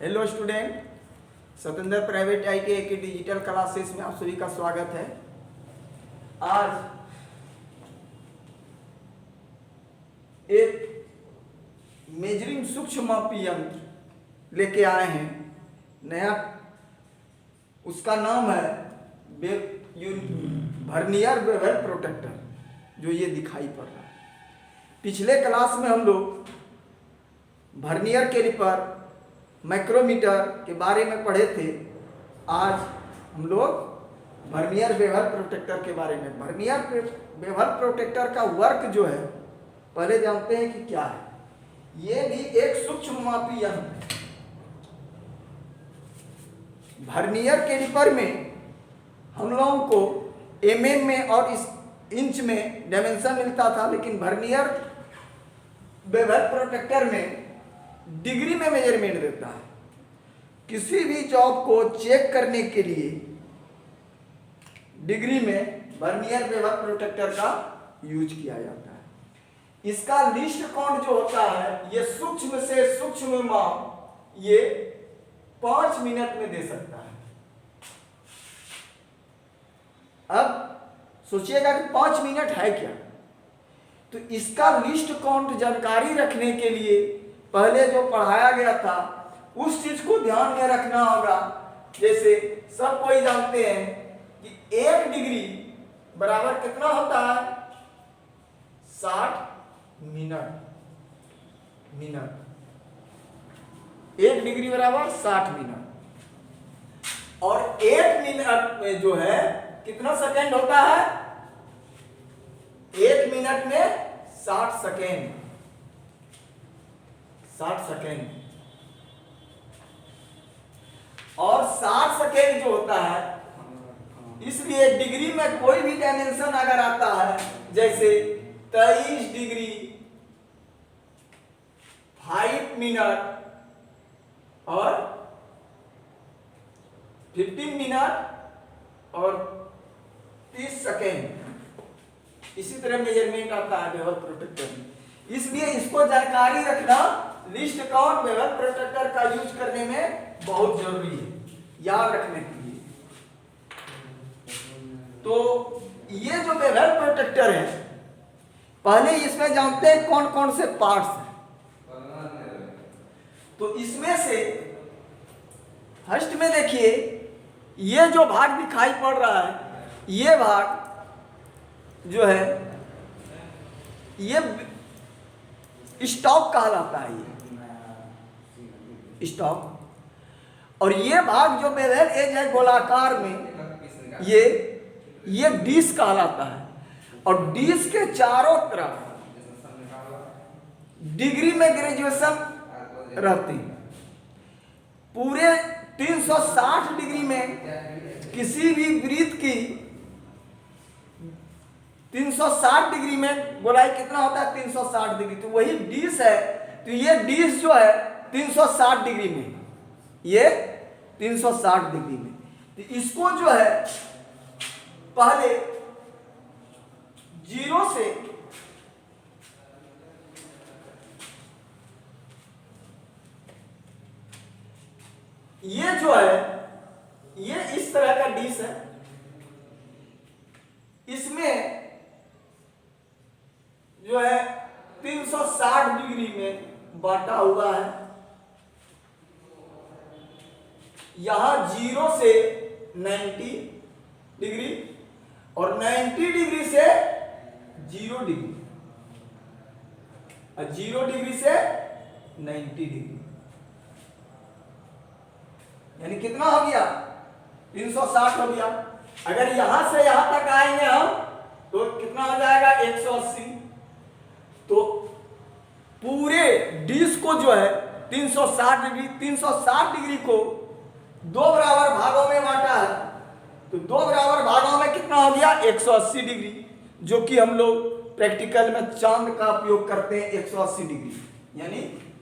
Hello student, Satendra private ITI के digital classes में आप सभी का स्वागत है। आज एक मेजरिंग सूक्ष्म मापी यंत्र लेके आए हैं नया। उसका नाम है वर्नियर बेवल प्रोटेक्टर, जो ये दिखाई पड़ रहा है। पिछले क्लास में हम लोग वर्नियर कैलिपर, माइक्रोमीटर के बारे में पढ़े थे। आज हम लोग वर्नियर बेवल प्रोटेक्टर के बारे में। वर्नियर बेवल प्रोटेक्टर का वर्क जो है पहले जानते हैं कि क्या है। ये भी एक सूक्ष्म मापी यंत्र है। वर्नियर कैलिपर में हम लोगों को mm में और इस इंच में डायमेंशन मिलता था, लेकिन वर्नियर बेवल प्रोटेक्टर में डिग्री में मेजरमेंट देता है। किसी भी जॉब को चेक करने के लिए डिग्री में वर्नियर बेवल प्रोटेक्टर का यूज किया जाता है। इसका लीस्ट काउंट जो होता है, ये सूक्ष्म से सूक्ष्म माप ये 5 मिनट में दे सकता है। अब सोचिएगा कि 5 मिनट है क्या, तो इसका लिस्ट काउंट जानकारी रखने के लिए पहले जो पढ़ाया गया था उस चीज को ध्यान में रखना होगा। जैसे सब कोई जानते हैं कि 1 डिग्री बराबर कितना होता है, 60 मिनट। 1 डिग्री बराबर 60 मिनट। और 1 मिनट में जो है कितना सेकेंड होता है, 1 मिनट में 60 सेकेंड। 60 सेकेंड और 60 सेकेंड जो होता है, इसलिए डिग्री में कोई भी डायमेंशन अगर आता है, जैसे 23 डिग्री 5 मिनट और 15 मिनट और 30 सेकेंड, इसी तरह मेजरमेंट आता है बेवल प्रोटेक्टर में। इसलिए इसको जानकारी रखना लिस्ट काउंट बेवल प्रोटेक्टर का यूज करने में बहुत जरूरी है, याद रखने के लिए। तो ये जो बेवल प्रोटेक्टर है, पहले इसमें जानते हैं कौन कौन से पार्ट्स हैं। तो इसमें से फर्स्ट में देखिए, ये जो भाग दिखाई पड़ रहा है, ये भाग जो है ये स्टॉक कहलाता है। ये स्टॉक, और ये भाग जो बेवल एज है गोलाकार में, ये डिश कहलाता है। और डिश के चारों तरफ डिग्री में ग्रेजुएशन रहती है। पूरे 360 डिग्री में किसी भी वृत्त की 360 डिग्री में गोलाई कितना होता है, 360 डिग्री। तो वही डिश है, तो ये डिश जो है 360 डिग्री में, ये 360 डिग्री में। तो इसको जो है पहले 0 से ये जो है, ये इस तरह का डिश है। इसमें जो है 360 डिग्री में बांटा हुआ है। यहां 0 से 90 डिग्री और 90 डिग्री से 0 डिग्री और 0 डिग्री से 90 डिग्री, यानी कितना हो गया, 360 हो गया। अगर यहां से यहां तक आएंगे हम तो कितना हो जाएगा, 180। तो पूरे डिश को जो है 360 डिग्री को 2 बराबर भागों में बांटा है। तो 2 बराबर भागों में कितना हो गया, 180 डिग्री, जो कि हम लोग प्रैक्टिकल में चांद का उपयोग करते हैं। 180 डिग्री यानी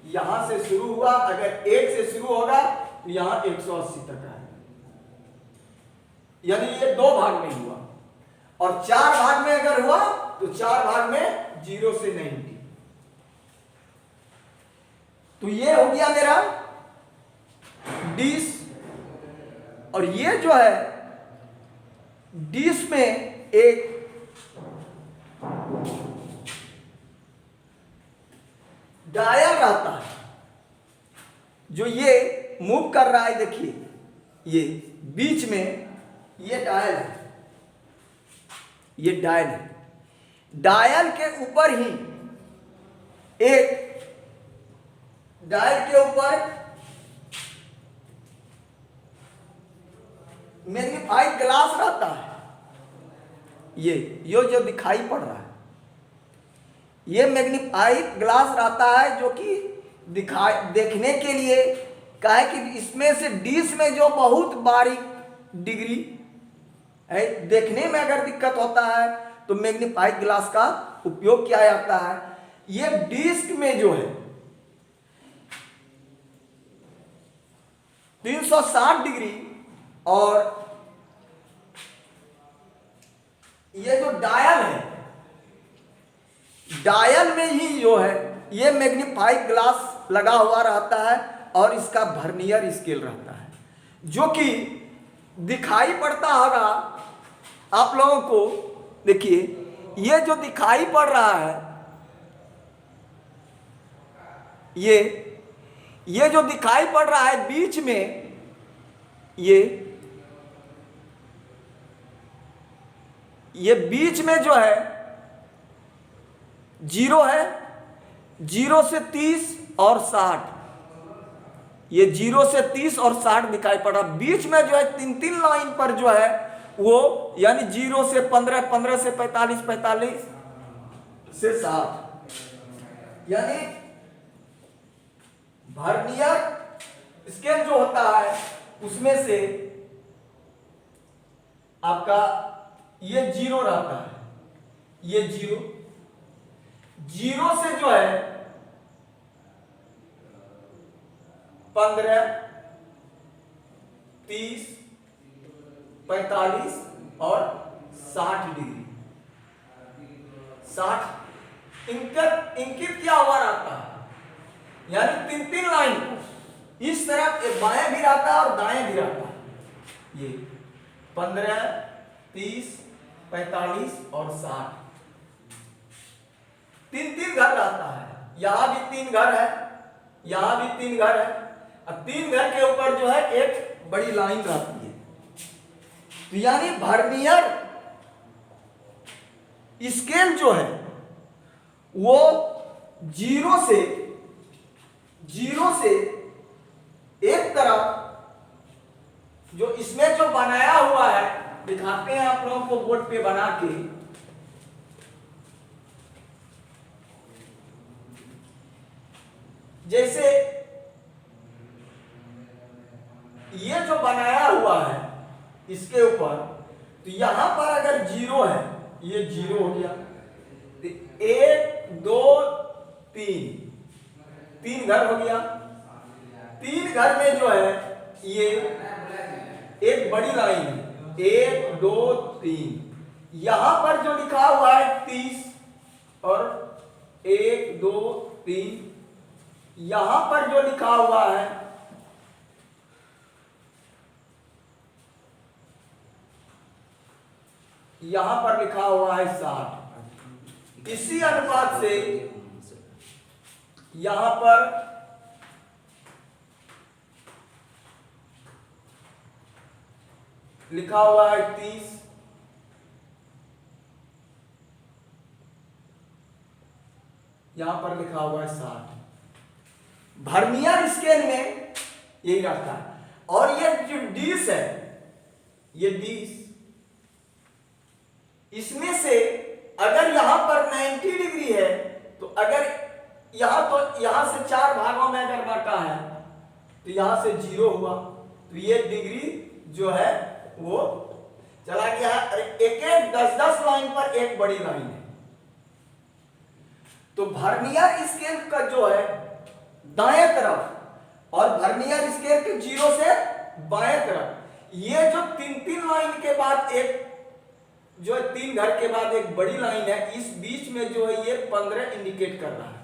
यहां से शुरू हुआ, अगर 1 से शुरू होगा तो यहां 180 तक है, यानी ये 2 भाग में हुआ। और 4 भाग में अगर हुआ तो 4 भाग में 0 से 90। तो ये हो गया मेरा डिश, और ये जो है डिश में एक डायल रहता है जो ये मूव कर रहा है। देखिए ये बीच में ये डायल है, ये डायल है। डायल के ऊपर ही एक डायल के ऊपर मैग्नीफाइंग ग्लास रहता है। ये जो दिखाई पड़ रहा है ये मैग्नीफाइंग ग्लास रहता है जो कि देखने के लिए क्या है कि इसमें से डिश में जो बहुत बारीक डिग्री है, देखने में अगर दिक्कत होता है तो मैग्नीफाइंग ग्लास का उपयोग किया जाता है। ये डिस्क में जो है 360 डिग्री, और ये जो डायल है, डायल में ही जो है ये मैग्नीफाइंग ग्लास लगा हुआ रहता है और इसका वर्नियर स्केल रहता है जो कि दिखाई पड़ता होगा आप लोगों को। देखिए ये जो दिखाई पड़ रहा है ये जो दिखाई पड़ रहा है बीच में ये बीच में जो है 0 है, 0 से 30 और 60, ये 0 से 30 और 60 दिखाई पड़ रहा। बीच में जो है 3 लाइन पर जो है वो यानी 0 से 15, 15 से 45, 45 से 60, यानी वर्नियर स्केल जो होता है उसमें से आपका ये 0 रहता है, ये 0 से जो है 15, 30, 45 और 60 डिग्री, 60 इंकित किया हुआ रहता है। यानी 3 लाइन इस तरफ एक बाएं भी रहता है और दाएं भी रहता है। ये 15, 30, 45 और 60 3 घर रहता है। यहां भी 3 घर है, यहां भी 3 घर है, और 3 घर के ऊपर जो है एक बड़ी लाइन रहती है। तो यानी वर्नियर स्केल जो है वो 0 से एक तरफ जो इसमें जो बनाया हुआ है दिखाते हैं आप लोगों को बोर्ड पे बना के। जैसे ये जो बनाया हुआ है इसके ऊपर, तो यहां पर अगर 0 है, ये 0 हो गया, तो 1, 2, 3 घर हो गया। 3 घर में जो है ये एक बड़ी लाइन है, 1, 2, 3। यहां पर जो लिखा हुआ है 30 और 1, 2, 3, यहां पर जो लिखा हुआ है यहां पर लिखा हुआ है 60। इसी अनुपात से यहां पर लिखा हुआ है 30, यहां पर लिखा हुआ है 60। वर्नियर स्केल में यही रहता है। और ये जो डिश है, ये डिश, इसमें से अगर यहां पर 90 डिग्री है तो अगर यहां से 4 भागों में अगर बांटा है तो यहां से 0 हुआ, तो ये डिग्री जो है वो चला गया है। एक 10-10 लाइन पर एक बड़ी लाइन है। तो वर्नियर स्केल का जो है दाएं तरफ और वर्नियर स्केल के 0 से बाएं तरफ, ये जो 3 लाइन के बाद एक जो है 3 घर के बाद एक बड़ी लाइन है, इस बीच में जो है ये 15 इंडिकेट कर रहा है।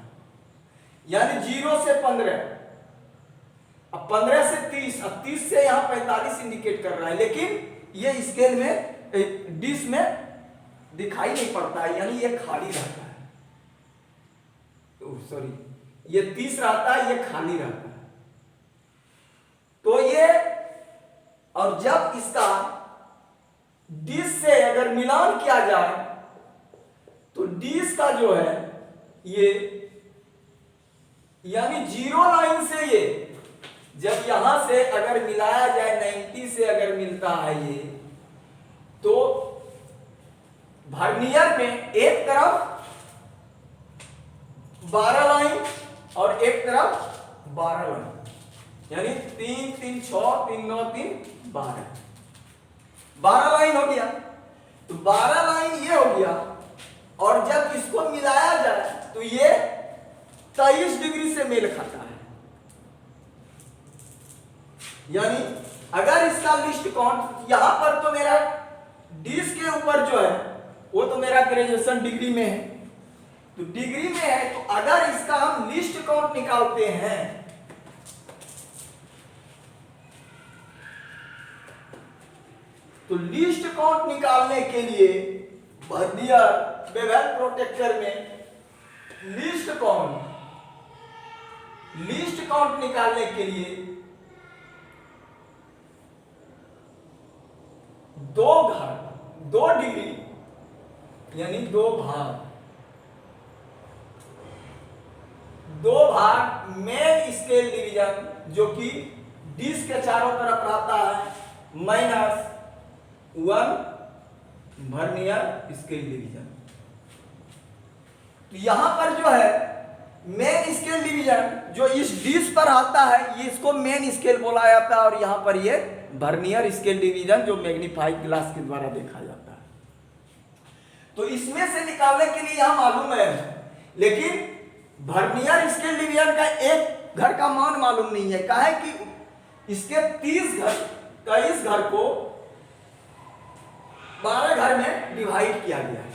यानी 0 से 15, अब 15 से 30, अब 30 से यहाँ 45 इंडिकेट कर रहा है, लेकिन ये स्केल में डिश में दिखाई नहीं पड़ता है, यानी ये खाली रहता है। सॉरी, ये 30 रहता है, ये खाली रहता है। तो ये, और जब इसका डिश से अगर मिलान किया जाए तो डिश का जो है ये, यानी जीरो लाइन से ये जब यहां से अगर मिलाया जाए 90 से अगर मिलता है ये, तो वर्नियर में एक तरफ 12 लाइन और एक तरफ 12 लाइन, यानी 3 3 6 3 9 3 12 लाइन हो गया। तो 12 लाइन ये हो गया, और जब इसको मिलाया जाए तो ये 23 डिग्री से मेल खाता है। यानी अगर इसका लिस्ट काउंट, यहां पर तो मेरा डिश के ऊपर जो है वो तो मेरा ग्रेजुएशन डिग्री में है, तो डिग्री में है, तो अगर इसका हम लिस्ट काउंट निकालते हैं तो लिस्ट काउंट निकालने के लिए वर्नियर बेवल प्रोटेक्टर में लिस्ट काउंट निकालने के लिए दो डिग्री यानी दो भाग मेन स्केल डिवीजन, जो कि डिश के चारों तरफ रहता है, माइनस 1 वर्नियर स्केल डिवीजन। तो यहां पर जो है मेन स्केल डिवीजन जो इस डिश पर आता है, ये इसको मेन स्केल बोला जाता है, और यहां पर ये वर्नियर स्केल डिवीजन जो मैग्नीफाइड ग्लास के द्वारा देखा जाता है। तो इसमें से निकालने के लिए यहां मालूम है, लेकिन वर्नियर स्केल डिवीजन का एक घर का मान मालूम नहीं है। कहा है कि इसके 23 घर को 12 घर में डिवाइड किया गया है,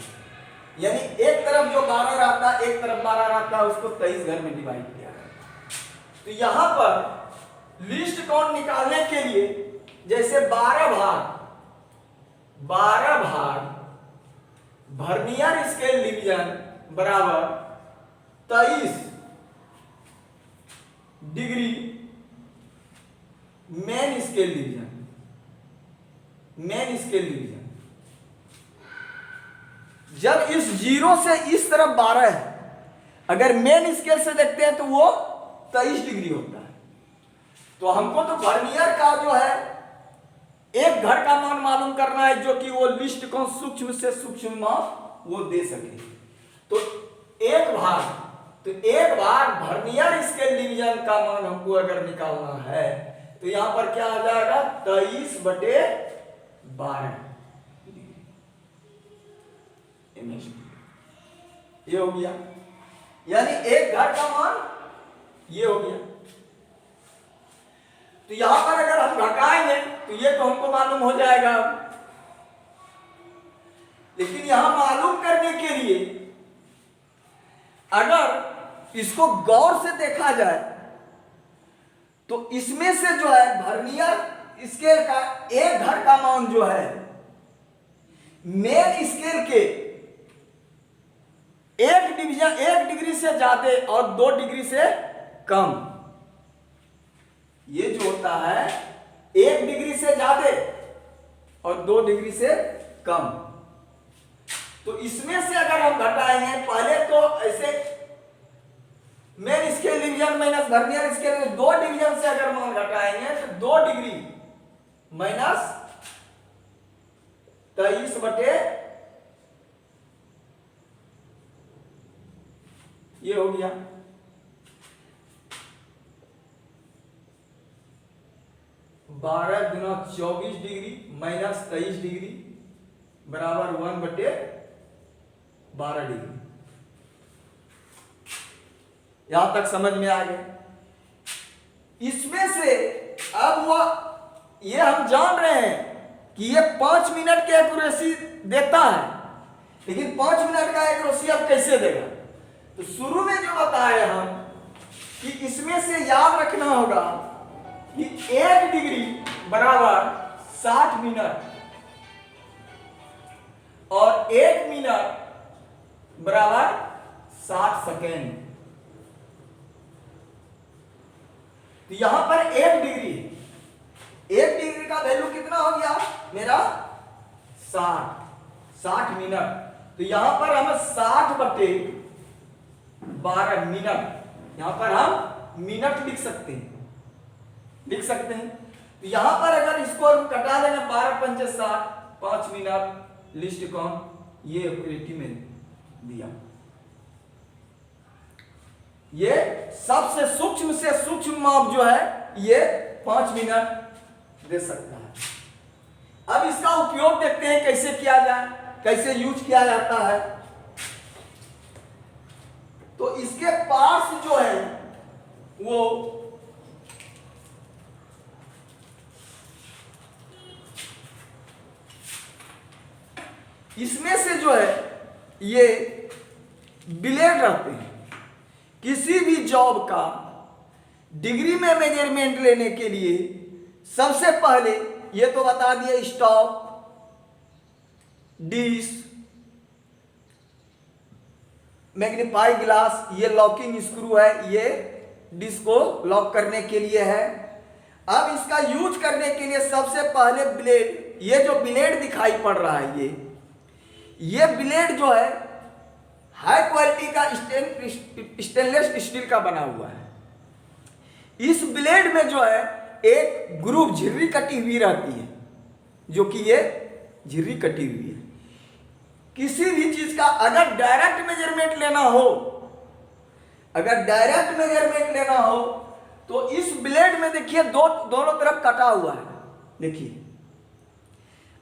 यानी एक तरफ जो 12 रहता है, एक तरफ 12 रहता है, उसको 23 घर में डिवाइड किया है। तो यहां पर लिस्ट काउंट निकालने के लिए जैसे 12 भाग वर्नियर स्केल डिवीजन बराबर 23 डिग्री मेन स्केल डिवीजन। जब इस जीरो से इस तरफ 12 है, अगर मेन स्केल से देखते हैं तो वो 23 डिग्री होता है। तो हमको तो वर्नियर का जो है एक घर का मान मालूम करना है, जो कि वो लिस्ट को सूक्ष्म से सूक्ष्म माप वो दे सके। तो एक भाग वर्नियर स्केल डिवीजन का मान हमको अगर निकालना है तो यहां पर क्या आ जाएगा, 23/12 ये हो गया, यानी एक घर का मान ये हो गया। तो यहां पर अगर हम घटाएंगे तो ये तो हमको मालूम हो जाएगा, लेकिन यहां मालूम करने के लिए अगर इसको गौर से देखा जाए तो इसमें से जो है वर्नियर स्केल का एक घर का मान जो है मेन स्केल के 1 डिग्री से ज्यादा और 2 डिग्री से कम, ये जो होता है 1 डिग्री से ज्यादा और 2 डिग्री से कम। तो इसमें से अगर हम घटाएंगे, पहले तो ऐसे main scale division minus vernier scale में 2 डिवीजन से अगर मान घटाएंगे तो 2 डिग्री माइनस 23/, ये हो गया। 12 गुना 24 डिग्री माइनस 23 डिग्री बराबर 1/12 डिग्री। यहां तक समझ में आ गया। इसमें से अब ये हम जान रहे हैं कि ये 5 मिनट की एक्यूरेसी देता है, लेकिन 5 मिनट का एक्यूरेसी अब कैसे देगा? तो शुरू में जो बताए हम कि इसमें से याद रखना होगा कि 1 डिग्री बराबर 60 मिनट और 1 मिनट बराबर 60 सेकेंड। तो यहां पर 1 डिग्री, 1 डिग्री का वैल्यू कितना हो गया मेरा 60 मिनट। तो यहां पर हम 60/12 मिनट, यहां पर हम मिनट लिख सकते हैं। तो यहां पर अगर इसको हम कटा देंगे 12 पंचे 60, 5 मिनट लिस्ट कौन, ये एक्यूरेटी में दिया। ये सबसे सूक्ष्म से सूक्ष्म माप जो है ये 5 मिनट दे सकता है। अब इसका उपयोग देखते हैं कैसे किया जाए, कैसे यूज किया जाता है। तो इसके पार्ट्स जो है वो इसमें से जो है ये ब्लेड रहते हैं। किसी भी जॉब का डिग्री में मेजरमेंट लेने के लिए सबसे पहले ये तो बता दिए स्टॉप, डिश, मैग्नीफाई ग्लास, ये लॉकिंग स्क्रू है, ये डिश को लॉक करने के लिए है। अब इसका यूज करने के लिए सबसे पहले ब्लेड, ये जो ब्लेड दिखाई पड़ रहा है ये ब्लेड जो है हाई क्वालिटी का स्टेनलेस स्टील का बना हुआ है। इस ब्लेड में जो है एक ग्रुप झिर्री कटी हुई रहती है, जो कि ये झिर्री कटी हुई है। किसी भी चीज का अगर डायरेक्ट मेजरमेंट लेना हो, तो इस ब्लेड में देखिए दोनों तरफ कटा हुआ है। देखिए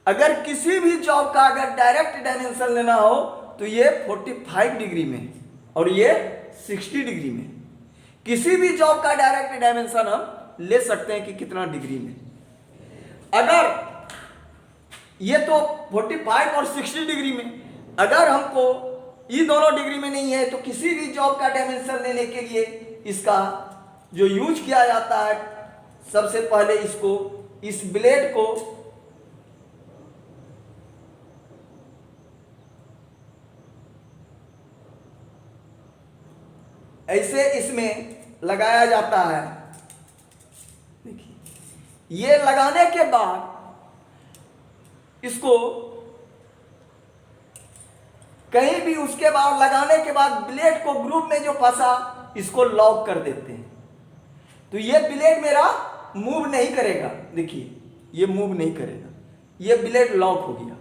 अगर किसी भी जॉब का अगर डायरेक्ट डायमेंशन लेना हो तो ये 45 डिग्री में और ये 60 डिग्री में। किसी भी जॉब का डायरेक्ट डायमेंशन हम ले सकते हैं कि कितना डिग्री में। अगर ये तो 45 और 60 डिग्री में, अगर हमको ये दोनों डिग्री में नहीं है तो किसी भी जॉब का डायमेंशन लेने के लिए इसका जो यूज किया जाता है, सबसे पहले इस ब्लेड को ऐसे इसमें लगाया जाता है। देखिए ये लगाने के बाद इसको कहीं भी उसके बाद लगाने के बाद ब्लेड को ग्रुप में जो फंसा इसको लॉक कर देते हैं। तो ये ब्लेड मेरा मूव नहीं करेगा। देखिए ये मूव नहीं करेगा, ये ब्लेड लॉक हो गया,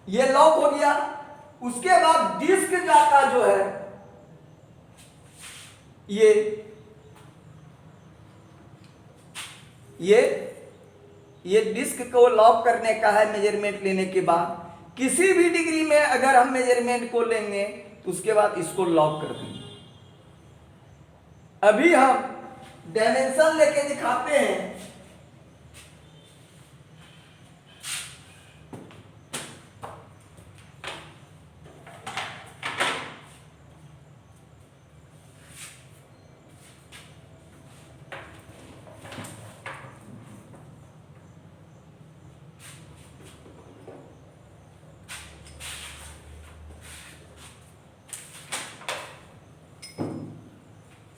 ये लॉक हो गया। उसके बाद डिस्क का जो है ये डिस्क को लॉक करने का है। मेजरमेंट लेने के बाद किसी भी डिग्री में अगर हम मेजरमेंट को लेंगे तो उसके बाद इसको लॉक कर देंगे। अभी हम डायमेंशन लेके दिखाते हैं।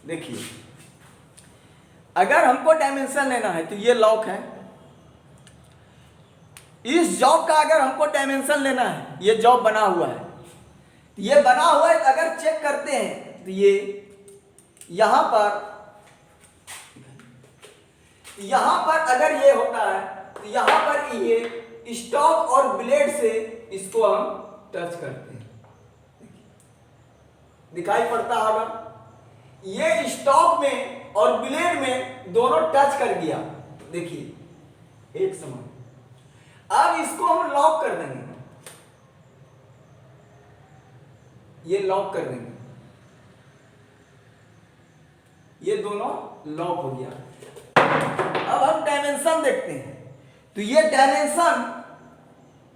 देखिए अगर हमको डायमेंशन लेना है तो ये लॉक है। इस जॉब का अगर हमको डायमेंशन लेना है, ये जॉब बना हुआ है, ये बना हुआ है। अगर चेक करते हैं तो ये यहां पर अगर ये होता है तो यहां पर ये स्टॉक और ब्लेड से इसको हम टच करते हैं, दिखाई पड़ता होगा। ये स्टॉक में और ब्लेड में दोनों टच कर गया, देखिए एक समान। अब इसको हम लॉक कर देंगे, ये लॉक कर देंगे, ये दोनों लॉक हो गया। अब हम डायमेंशन देखते हैं। तो ये डायमेंशन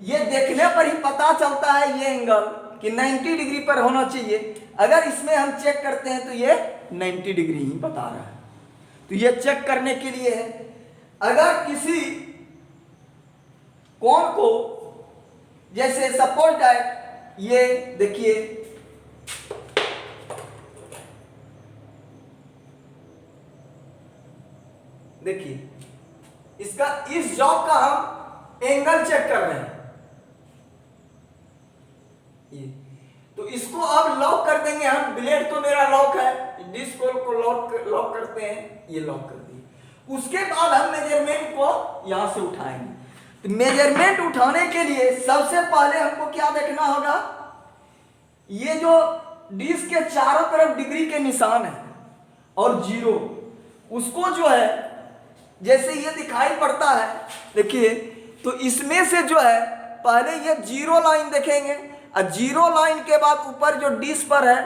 ये देखने पर ही पता चलता है, ये एंगल कि 90 डिग्री पर होना चाहिए। अगर इसमें हम चेक करते हैं तो ये 90 डिग्री ही बता रहा है। तो ये चेक करने के लिए है। अगर किसी कोण को, जैसे सपोज दैट ये देखिए, इसका, इस जॉब का हम एंगल चेक कर रहे हैं, ये तो इसको अब लॉक कर देंगे हम। ब्लेड तो मेरा लॉक है, डिस्क को लॉक करते हैं, ये लॉक कर दिए। उसके बाद हम मेजरमेंट को यहां से उठाएंगे। तो मेजरमेंट उठाने के लिए सबसे पहले हमको क्या देखना होगा, ये जो डिस्क के चारों तरफ डिग्री के निशान है और जीरो, उसको जो है जैसे ये दिखाई पड़ता है, देखिए, तो इसमें से जो है पहले ये जीरो लाइन देखेंगे, और जीरो लाइन के बाद ऊपर जो डिस्क पर है,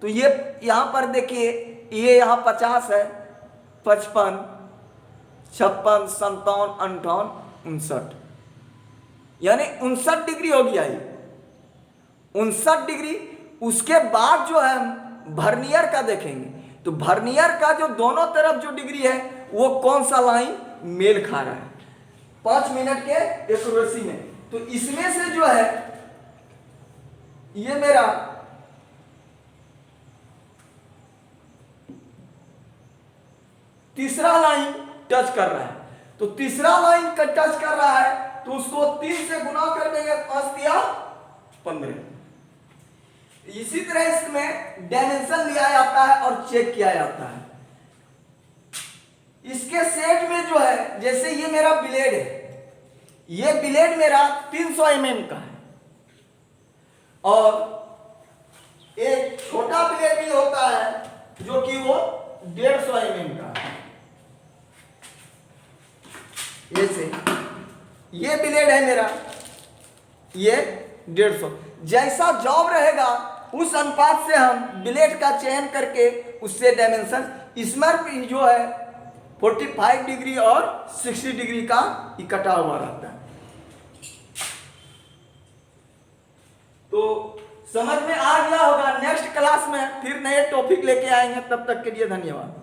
तो ये यहाँ पर देखिए, ये यहाँ 50 है, 55, 56, 57, 58, 59, यानी 59 डिग्री हो गया ये, 59 डिग्री। उसके बाद जो है हम वर्नियर का देखेंगे, तो वर्नियर का जो दोनों तरफ जो डिग्री है वो कौन सा लाइन मेल खा रहा है 5 मिनट के एक्यूरेसी में। तो इसमें से जो है ये मेरा तीसरा लाइन टच कर रहा है, तो तीसरा लाइन का टच कर रहा है, तो उसको 3 से गुना कर देंगे, 5 दिया 15। इसी तरह इसमें डायमेंशन लिया जाता है और चेक किया जाता है। इसके सेट में जो है, जैसे ये मेरा ब्लेड है, ये ब्लेड मेरा 300 mm का है, और एक छोटा ब्लेड भी होता है जो कि वो 150 mm का है। जैसे ये ब्लेड है मेरा, ये 150, जैसा जॉब रहेगा उस अनुपात से हम ब्लेड का चयन करके उससे डायमेंशन, इसमें भी जो है 45 डिग्री और 60 डिग्री का इकट्ठा हुआ रहता है। तो समझ में आ गया होगा। नेक्स्ट क्लास में फिर नए टॉपिक लेके आएंगे, तब तक के लिए धन्यवाद।